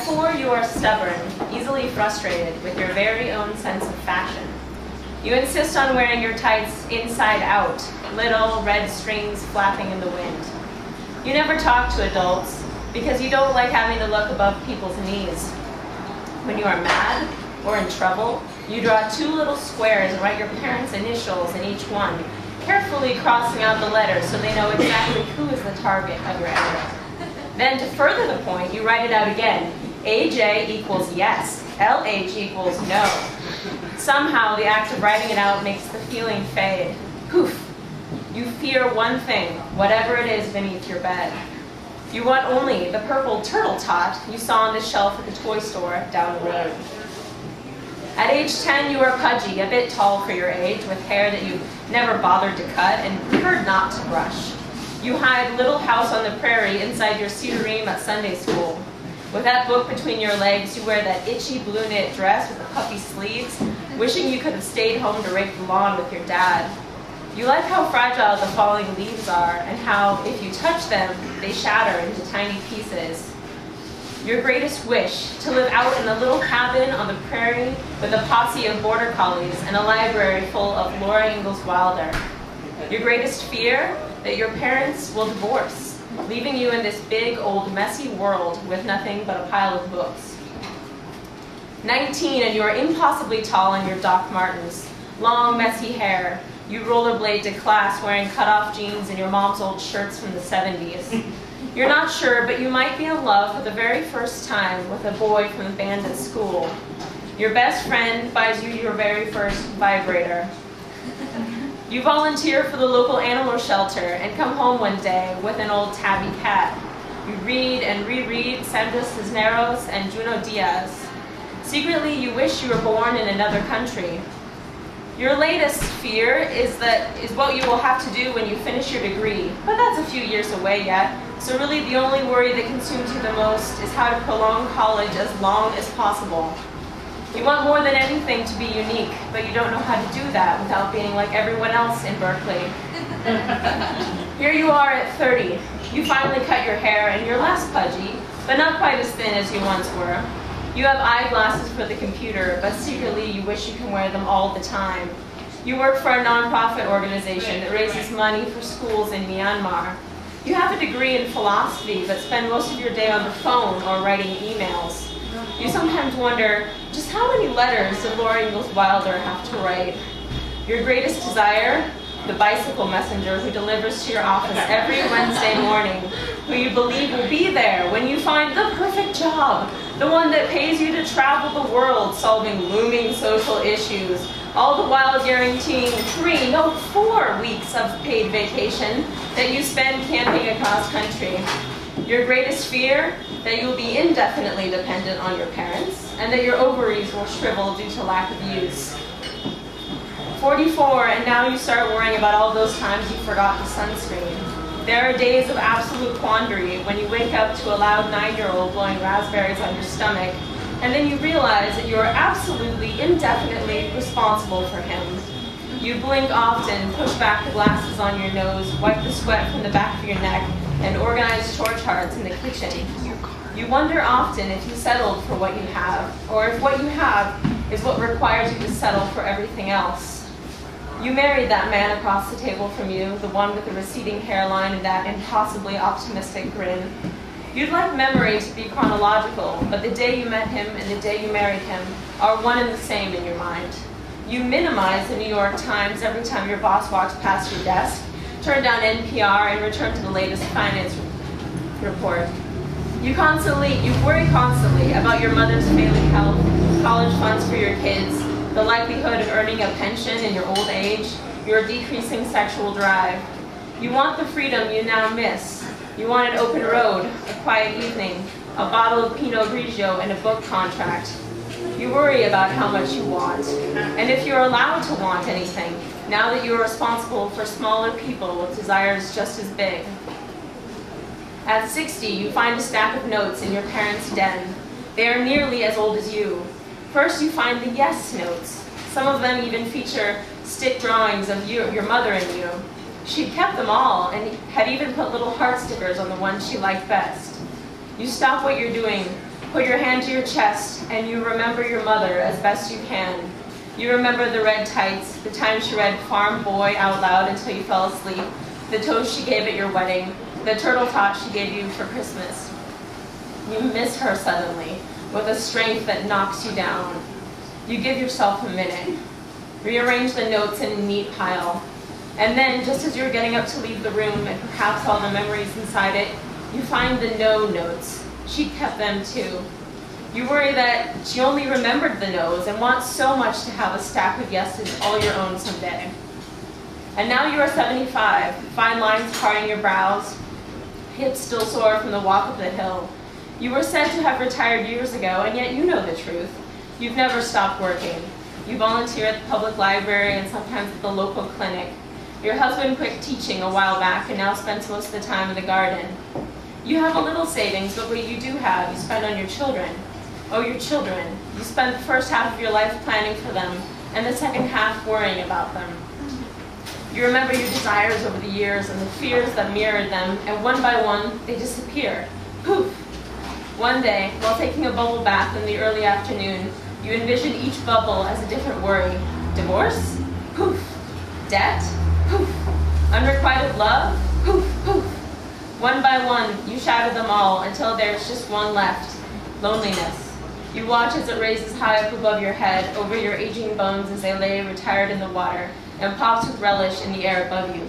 4, you are stubborn, easily frustrated with your very own sense of fashion. You insist on wearing your tights inside out, little red strings flapping in the wind. You never talk to adults because you don't like having to look above people's knees. When you are mad or in trouble, you draw 2 little squares and write your parents' initials in each one, carefully crossing out the letters so they know exactly who is the target of your anger. Then, to further the point, you write it out again. AJ equals yes, LH equals no. Somehow, the act of writing it out makes the feeling fade. Poof! You fear one thing, whatever it is beneath your bed. You want only the purple turtle tot you saw on the shelf at the toy store down the road. At age 10, you are pudgy, a bit tall for your age, with hair that you never bothered to cut and preferred not to brush. You hide Little House on the Prairie inside your cedar ream at Sunday school. With that book between your legs, you wear that itchy blue knit dress with the puffy sleeves, wishing you could have stayed home to rake the lawn with your dad. You like how fragile the falling leaves are and how, if you touch them, they shatter into tiny pieces. Your greatest wish, to live out in a little cabin on the prairie with a posse of border collies and a library full of Laura Ingalls Wilder. Your greatest fear, that your parents will divorce, leaving you in this big, old, messy world with nothing but a pile of books. 19, and you are impossibly tall in your Doc Martens, long, messy hair. You rollerblade to class wearing cut-off jeans and your mom's old shirts from the 70s. You're not sure, but you might be in love for the very first time with a boy from the band at school. Your best friend buys you your very first vibrator. You volunteer for the local animal shelter and come home one day with an old tabby cat. You read and reread Sandra Cisneros and Junot Diaz. Secretly, you wish you were born in another country. Your latest fear is what you will have to do when you finish your degree, but that's a few years away yet. So really the only worry that consumes you the most is how to prolong college as long as possible. You want more than anything to be unique, but you don't know how to do that without being like everyone else in Berkeley. Here you are at 30. You finally cut your hair and you're less pudgy, but not quite as thin as you once were. You have eyeglasses for the computer, but secretly you wish you can wear them all the time. You work for a nonprofit organization that raises money for schools in Myanmar. You have a degree in philosophy, but spend most of your day on the phone or writing emails. You sometimes wonder, just how many letters did Laura Ingalls Wilder have to write? Your greatest desire? The bicycle messenger who delivers to your office every Wednesday morning, who you believe will be there when you find the perfect job, the one that pays you to travel the world solving looming social issues, all the while guaranteeing 3, no 4 weeks of paid vacation that you spend camping across country. Your greatest fear? That you'll be indefinitely dependent on your parents, and that your ovaries will shrivel due to lack of use. 44, and now you start worrying about all those times you forgot the sunscreen. There are days of absolute quandary when you wake up to a loud 9-year-old blowing raspberries on your stomach, and then you realize that you are absolutely, indefinitely responsible for him. You blink often, push back the glasses on your nose, wipe the sweat from the back of your neck, and organize chore charts in the kitchen. You wonder often if you settled for what you have, or if what you have is what requires you to settle for everything else. You married that man across the table from you, the one with the receding hairline and that impossibly optimistic grin. You'd like memory to be chronological, but the day you met him and the day you married him are one and the same in your mind. You minimize the New York Times every time your boss walks past your desk, turn down NPR, and return to the latest finance report. You worry constantly about your mother's failing health, college funds for your kids, the likelihood of earning a pension in your old age, your decreasing sexual drive. You want the freedom you now miss. You want an open road, a quiet evening, a bottle of Pinot Grigio, and a book contract. You worry about how much you want, and if you're allowed to want anything, now that you are responsible for smaller people with desires just as big. At 60, you find a stack of notes in your parents' den. They are nearly as old as you. First, you find the yes notes. Some of them even feature stick drawings of your mother and you. She'd kept them all and had even put little heart stickers on the ones she liked best. You stop what you're doing, Put your hand to your chest, and you remember your mother as best you can. You remember the red tights, the time she read Farm Boy out loud until you fell asleep, the toast she gave at your wedding, the turtle tot she gave you for Christmas. You miss her suddenly, with a strength that knocks you down. You give yourself a minute. Rearrange the notes in a neat pile. And then, just as you're getting up to leave the room and perhaps all the memories inside it, you find the no notes. She kept them too. You worry that she only remembered the no's and want so much to have a stack of yeses all your own someday. And now you are 75, fine lines parting your brows, hips still sore from the walk up the hill. You were said to have retired years ago, and yet you know the truth. You've never stopped working. You volunteer at the public library and sometimes at the local clinic. Your husband quit teaching a while back and now spends most of the time in the garden. You have a little savings, but what you do have, you spend on your children. Oh, your children. You spend the first half of your life planning for them, and the second half worrying about them. You remember your desires over the years and the fears that mirrored them, and one by one, they disappear. Poof! One day, while taking a bubble bath in the early afternoon, you envision each bubble as a different worry. Divorce? Poof! Debt? Poof! Unrequited love? Poof! Poof! One by one, you shatter them all until there's just one left. Loneliness. You watch as it raises high up above your head, over your aging bones as they lay retired in the water, and pops with relish in the air above you.